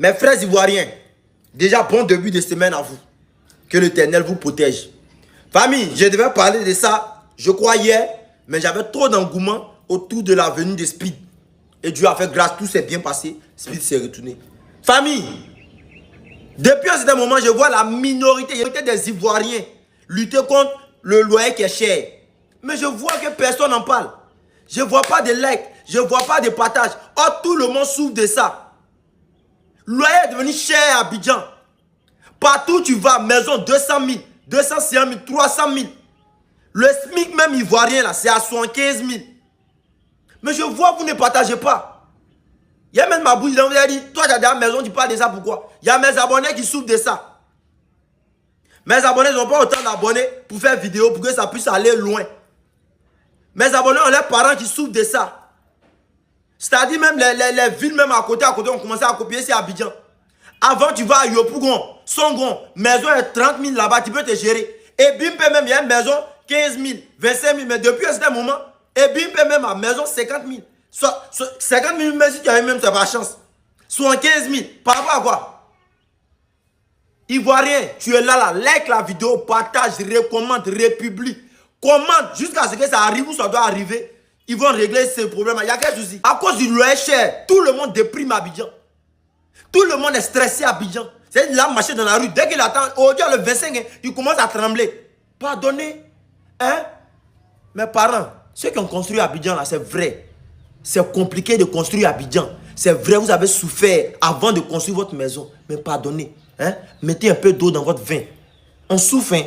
Mes frères ivoiriens, déjà bon début de semaine à vous. Que l'Éternel vous protège. Famille, je devais parler de ça, je crois hier, mais j'avais trop d'engouement autour de la venue de Speed. Et Dieu a fait grâce, tout s'est bien passé, Speed s'est retourné. Famille, depuis un certain moment, je vois la minorité des Ivoiriens lutter contre le loyer qui est cher. Mais je vois que personne n'en parle. Je ne vois pas de likes, je ne vois pas de partage. Or, tout le monde souffre de ça. Le loyer est devenu cher à Abidjan. Partout où tu vas, maison 200 000, 250 000, 300 000. Le SMIC même ivoirien là, c'est à 75 000. Mais je vois que vous ne partagez pas. Il y a même ma bouche, il a dit, toi tu as de la maison, tu parles de ça, pourquoi? Il y a mes abonnés qui souffrent de ça. Mes abonnés n'ont pas autant d'abonnés pour faire vidéo, pour que ça puisse aller loin. Mes abonnés ont leurs parents qui souffrent de ça. C'est-à-dire même les villes même à côté ont commencé à copier, c'est Abidjan. Avant, tu vas à Yopougon, Songon, maison est 30 000 là-bas, tu peux te gérer. Et Bimpe même, il y a une maison 15 000, 25 000, mais depuis un certain moment, et Bimpe même à maison 50 000. 50 000, mais si tu as même, tu n'as pas de chance. 75 000, par rapport à quoi? Ivoirien, tu es là, like la vidéo, partage, recommande, république. Commente jusqu'à ce que ça arrive où ça doit arriver. Ils vont régler ce problème. Il y a quel souci? À cause du loyer cher, tout le monde déprime Abidjan. Tout le monde est stressé à Abidjan. C'est là, marcher dans la rue. Dès qu'il attend, aujourd'hui, le 25, il commence à trembler. Pardonnez. Hein? Mes parents, ceux qui ont construit Abidjan, là, c'est vrai. C'est compliqué de construire Abidjan. C'est vrai, vous avez souffert avant de construire votre maison. Mais pardonnez. Hein? Mettez un peu d'eau dans votre vin. On souffre. Hein?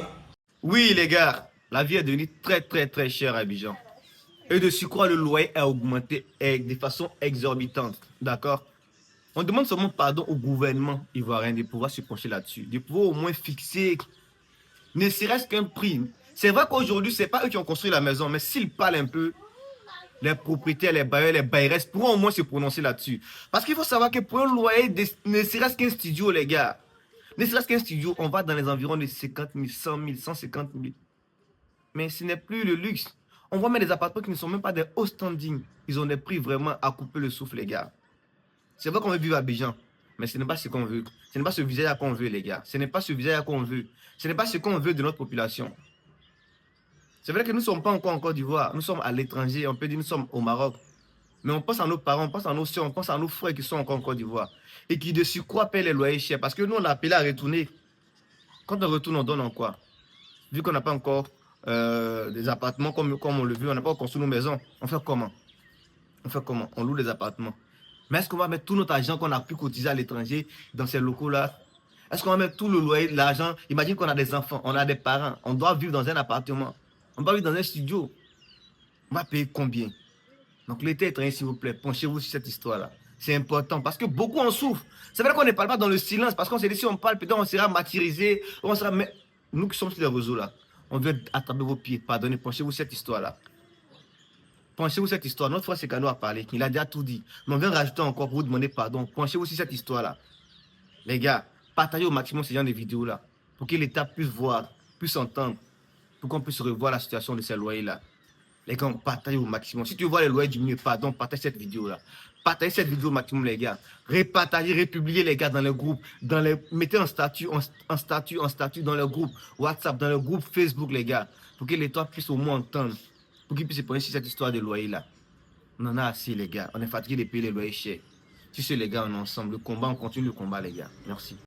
Oui, les gars, la vie est devenue très chère à Abidjan. Et de surcroît, le loyer a augmenté de façon exorbitante. D'accord? On demande seulement pardon au gouvernement ivoirien de pouvoir se pencher là-dessus, de pouvoir au moins fixer ne serait-ce qu'un prix. C'est vrai qu'aujourd'hui, ce n'est pas eux qui ont construit la maison, mais s'ils parlent un peu, les propriétaires, les bailleurs, les bailleresses pourront au moins se prononcer là-dessus. Parce qu'il faut savoir que pour un loyer, ne serait-ce qu'un studio, les gars, ne serait-ce qu'un studio, on va dans les environs de 50 000, 100 000, 150 000. Mais ce n'est plus le luxe. On voit même des appartements qui ne sont même pas des hauts standing. Ils ont des prix vraiment à couper le souffle, les gars. C'est vrai qu'on veut vivre à Abidjan, mais ce n'est pas ce qu'on veut. Ce n'est pas ce visage qu'on veut, les gars. Ce n'est pas ce visage qu'on veut. Ce n'est pas ce qu'on veut de notre population. C'est vrai que nous ne sommes pas encore en Côte d'Ivoire. Nous sommes à l'étranger. On peut dire que nous sommes au Maroc. Mais on pense à nos parents, on pense à nos soeurs, on pense à nos frères qui sont encore en Côte d'Ivoire. Et qui de surcroît paient les loyers chers. Parce que nous, on a appelé à retourner. Quand on retourne, on donne en quoi? Vu qu'on n'a pas encore des appartements comme on le veut, on n'a pas encore construit nos maisons. On fait comment? On fait comment? On loue des appartements. Mais est-ce qu'on va mettre tout notre argent qu'on a pu cotiser à l'étranger dans ces locaux-là? Est-ce qu'on va mettre tout le loyer, l'argent? Imagine qu'on a des enfants, on a des parents, on doit vivre dans un appartement, on doit vivre dans un studio. On va payer combien? Donc l'État étranger, s'il vous plaît, penchez-vous sur cette histoire-là. C'est important parce que beaucoup en souffrent. C'est vrai qu'on ne parle pas dans le silence parce qu'on s'est dit si on parle, peut-être on sera martyrisé, on sera... Mais nous qui sommes sur les réseaux là, on doit attraper vos pieds, pardonnez, penchez-vous sur cette histoire-là. Penchez-vous cette histoire. Notre frère Sekano a parlé, il a déjà tout dit. Mais on vient rajouter encore pour vous demander pardon. Penchez-vous sur cette histoire-là. Les gars, partagez au maximum ce genre de vidéos-là pour que l'État puisse voir, puisse entendre, pour qu'on puisse revoir la situation de ces loyers-là. Les gars, partagez au maximum. Si tu vois les loyers diminuer, pardon, partage cette vidéo-là. Partagez cette vidéo au maximum, les gars. Repartagez, republiez les gars dans les groupes. Mettez en statut dans le groupe WhatsApp, dans le groupe Facebook, les gars. Pour que l'État puisse au moins entendre. Pour qu'il puisse se prendre sur cette histoire de loyer-là. On en a assez, les gars. On est fatigué de payer les loyers chers. Si c'est les gars, on est ensemble. Le combat, on continue le combat, les gars. Merci.